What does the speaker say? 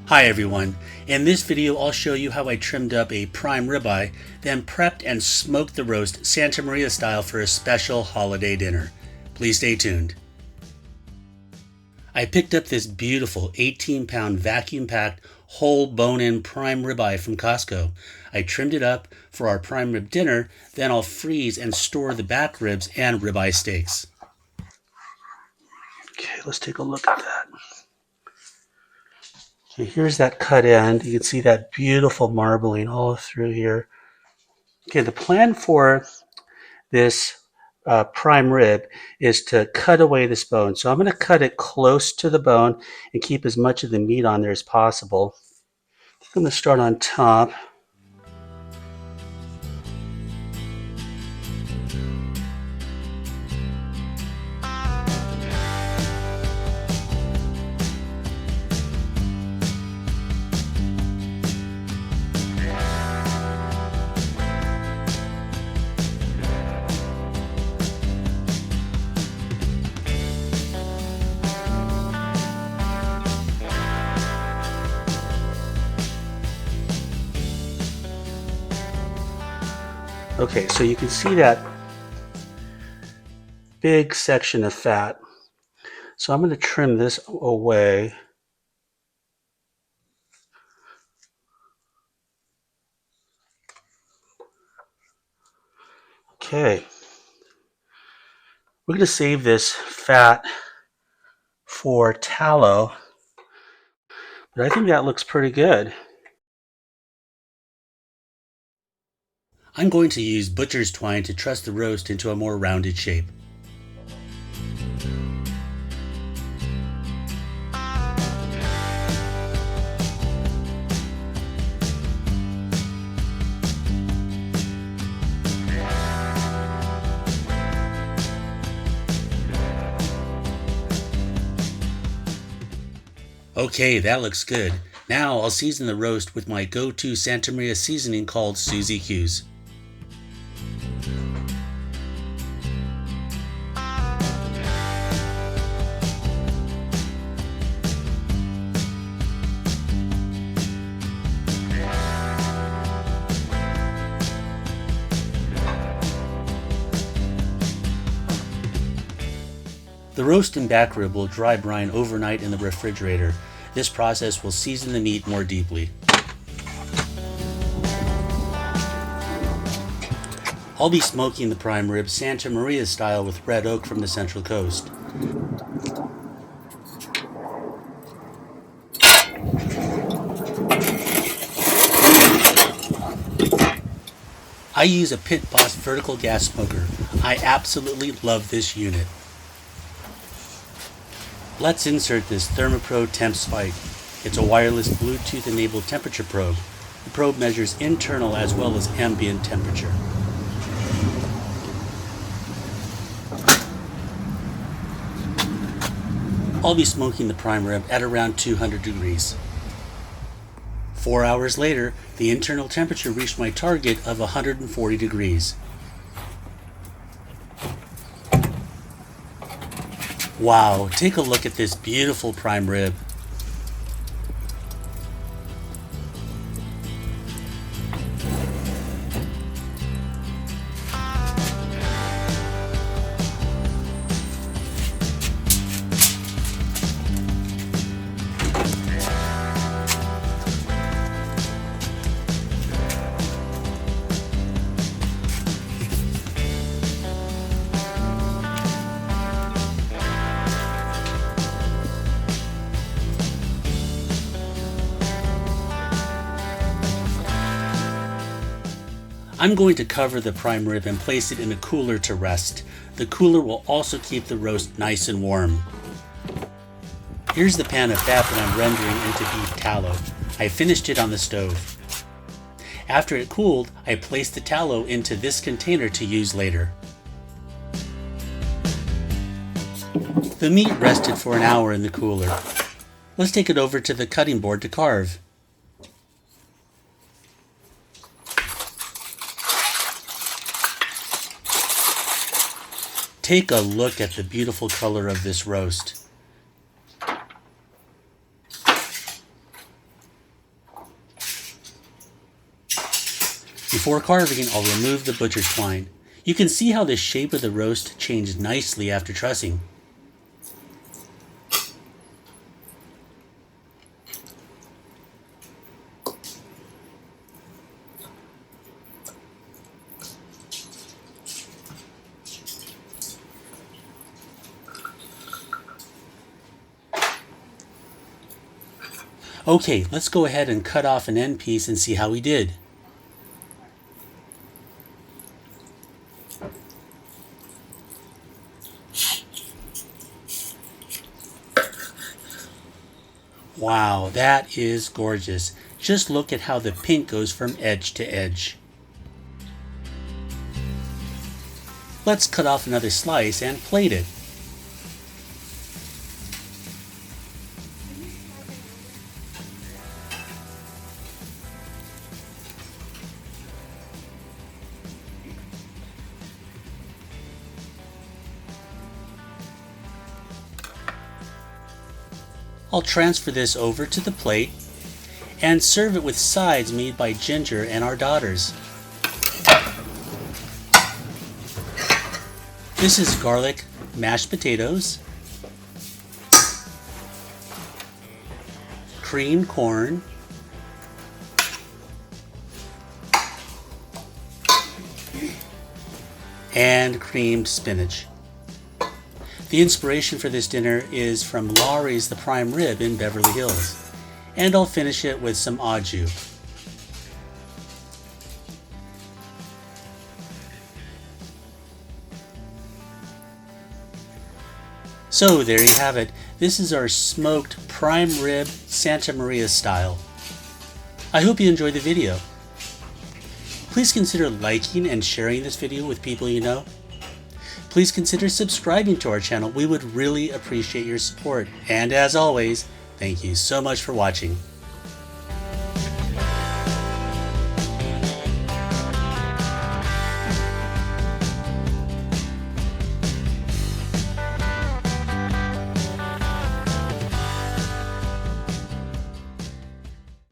Hi everyone, in this video I'll show you how I trimmed up a prime ribeye, then prepped and smoked the roast Santa Maria style for a special holiday dinner. Please stay tuned. I picked up this beautiful 18-pound vacuum-packed whole bone-in prime ribeye from Costco. I trimmed it up for our prime rib dinner, then I'll freeze and store the back ribs and ribeye steaks. Okay, let's take a look at that. So here's that cut end. You can see that beautiful marbling all through here. Okay, the plan for this prime rib is to cut away this bone. So I'm going to cut it close to the bone and keep as much of the meat on there as possible. I'm going to start on top. Okay, so you can see that big section of fat. So I'm going to trim this away. Okay, we're going to save this fat for tallow, but I think that looks pretty good. I'm going to use butcher's twine to truss the roast into a more rounded shape. Okay, that looks good. Now I'll season the roast with my go-to Santa Maria seasoning called Suzy Q's. The roast and back rib will dry brine overnight in the refrigerator. This process will season the meat more deeply. I'll be smoking the prime rib Santa Maria style with red oak from the Central Coast. I use a Pit Boss vertical gas smoker. I absolutely love this unit. Let's insert this ThermoPro Temp Spike. It's a wireless Bluetooth-enabled temperature probe. The probe measures internal as well as ambient temperature. I'll be smoking the prime rib at around 200 degrees. 4 hours later, the internal temperature reached my target of 140 degrees. Wow, take a look at this beautiful prime rib. I'm going to cover the prime rib and place it in a cooler to rest. The cooler will also keep the roast nice and warm. Here's the pan of fat that I'm rendering into beef tallow. I finished it on the stove. After it cooled, I placed the tallow into this container to use later. The meat rested for an hour in the cooler. Let's take it over to the cutting board to carve. Take a look at the beautiful color of this roast. Before carving, I'll remove the butcher's twine. You can see how the shape of the roast changed nicely after trussing. Okay, let's go ahead and cut off an end piece and see how we did. Wow, that is gorgeous. Just look at how the pink goes from edge to edge. Let's cut off another slice and plate it. I'll transfer this over to the plate and serve it with sides made by Ginger and our daughters. This is garlic mashed potatoes, creamed corn, and creamed spinach. The inspiration for this dinner is from Lawry's the prime rib in Beverly Hills, and I'll finish it with some au jus. So there you have it. This is our smoked prime rib Santa Maria style. I hope you enjoyed the video. Please consider liking and sharing this video with people you know. Please consider subscribing to our channel. We would really appreciate your support. And as always, thank you so much for watching.